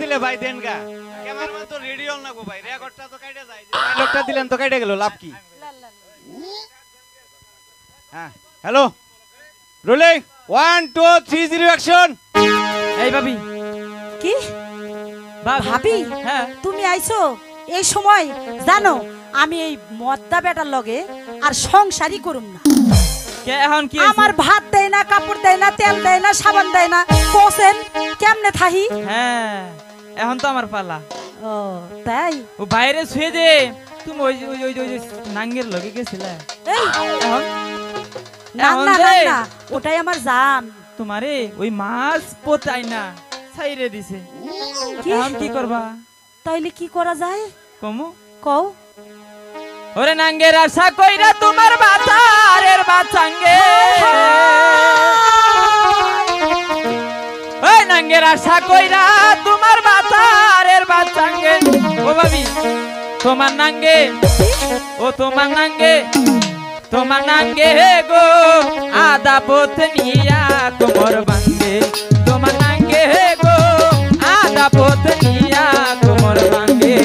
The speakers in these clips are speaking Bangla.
দিলে ভাই দেন গা ক্যামেরাম্যান তো রেডি হল না গো ভাই রেকর্ডটা তো কাটে যায় ডায়লগটা দিলেন তো কাটে গেল লাভ কি হ্যাঁ হ্যালো রোলিং 1 2 3 0 অ্যাকশন এই ভাবি কি ভাবি হ্যাঁ তুমি আইছো এই সময় জানো আমি এই মদ্দা বেটার লগে আর সংসারই করুম না কে এখন কি আমার ভাত দেয় না কাপড় দেয় না তেল দেয় না সাবান দেয় না কোসেন কেমনে থাহি হ্যাঁ এখন তো আমার পালা ও তাই ও বাইরে শুয়ে দে তুমি ওই ওই ওই ওই নাঙ্গের লগে গেছিলে এই এখন না এখন না যে না ওটাই আমার জান তোমারে ওই মাছ পোতাই না ছাইরে দিছে কি? এখন কি করবা তাইলে কি করা যায় কমু কও ওরে নাঙ্গের আশা কইরা তোমার বাতারের বাচাঙ্গে ওই নাঙ্গের আশা কইরা তোমার বাতারের বাচাঙ্গে ও ভাবি তোমার নাঙ্গে ও তোমার নাঙ্গে গো আদা পথ নিয়া কোমর ভাঙ্গে তোমার নাঙ্গে গো আদা পথ নিয়া কোমর ভাঙ্গে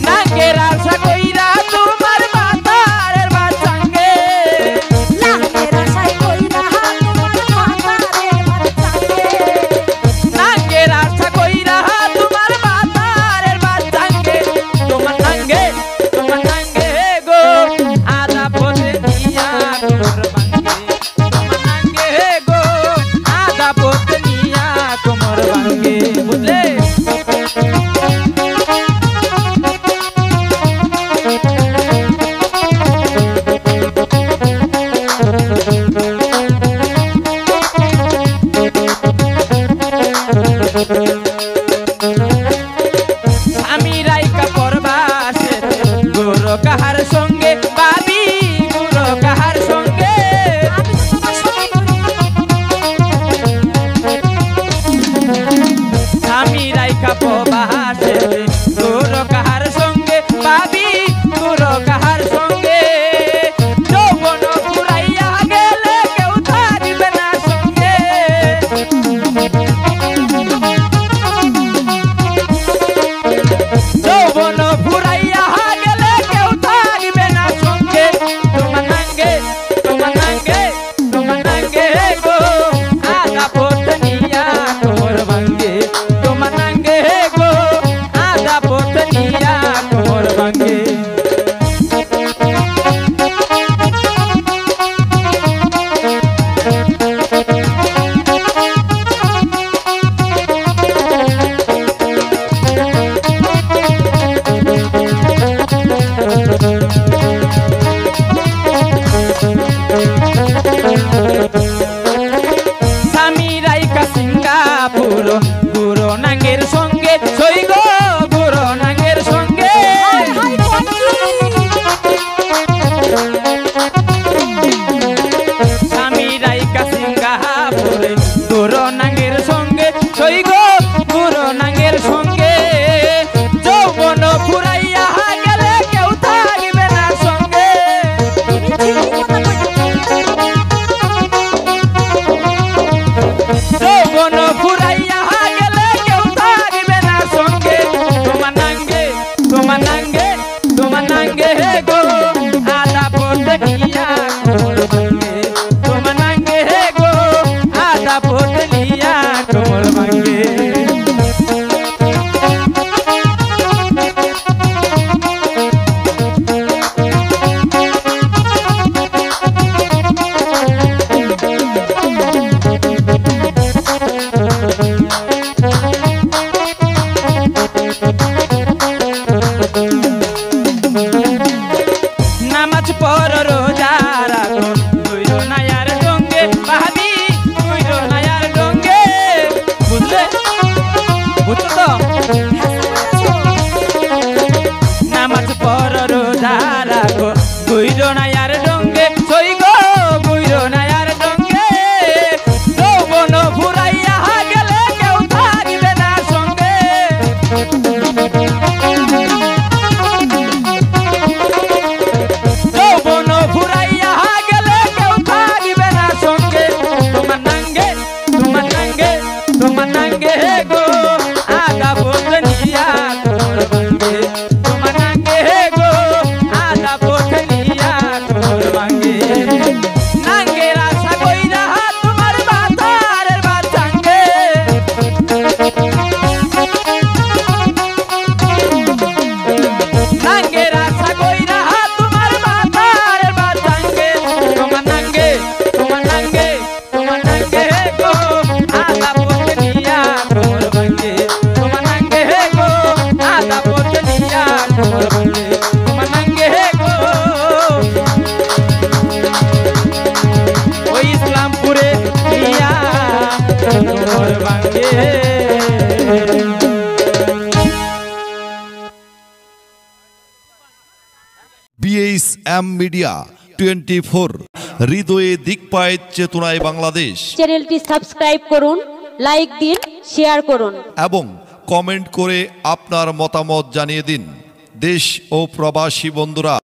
নাঙ্গের আশা কইরা তোমার বাতারের বাচাঙ্গে নাঙ্গের আশায় কইরা তোমার বাতারের বাচাঙ্গে নাঙ্গের আশা কইরা তোমার বাতারের বাচাঙ্গে তোমার নাঙ্গে গো আদা পথ নিয়া কোমর ভাঙ্গে তোমার নাঙ্গে গো আদা পথ নিয়া কোমর ভাঙ্গে বুঝলে আমি রাইকা পরবাসে গুরু কাহার সঙ্গে বাবি গুরু কাহার সঙ্গে আমি তো তোমার সঙ্গে আমি রাইকা পরবাসে গুরু কাহার সঙ্গে বাবি গুরু কাহার সঙ্গে যৌবন পুরাইয়া গেলে কেউ থাকবে না সঙ্গে যৌবন ফুরাইয়া গেলে কেউ থাকবে না সঙ্গে তোমার নাঙ্গে গো আদা পথ নিয়া কোমর ভাঙ্গে তোমার নাঙ্গে গো আদা পথ নিয়া কোমর ভাঙ্গে স্বামী রাইকা সিঙ্গাপুর গুরু নাঙ্গের সঙ্গে সই গো গুরু নাঙ্গের সঙ্গে হাই স্বামী রাইকা সিঙ্গাপুরে গুরু নাঙ্গের সঙ্গে সই গো গুরু নাঙ্গের সঙ্গে যৌবন ফুরাইয়া গেলে কেউ থাকবে না সঙ্গে যৌবন ফুরাইয়া গেলে কেউ থাকবে না সঙ্গে তোমার নাঙ্গে গো আদা পথ নিয়া কোমর ভাঙ্গে তোমার নাঙ্গে গো আদা পথ নিয়া কোমর ভাঙ্গে নামাজ পড় রোজা রাখো কইরো না यार ডঙ্গে ভাবি কইরো না यार ডঙ্গে বুঝলে বুঝছো তো নামাজ পড় রোজা রাখো কইরো না यार ডঙ্গে সই গো কইরো না यार ডঙ্গে যৌবন ফুরাইয়া গেলে কেউ থাকবে না সঙ্গে যৌবন ফুরাইয়া গেলে কেউ থাকবে না সঙ্গে তোমার নাঙ্গে গো আদা এম মিডিয়া 24 হৃদয়ে দিকপায়ের চেতনায় বাংলাদেশ। চ্যানেলটি সাবস্ক্রাইব করুন, লাইক দিন, শেয়ার করুন এবং কমেন্ট করে আপনার মতামত জানিয়ে দিন। দেশ ও প্রবাসী বন্ধুরা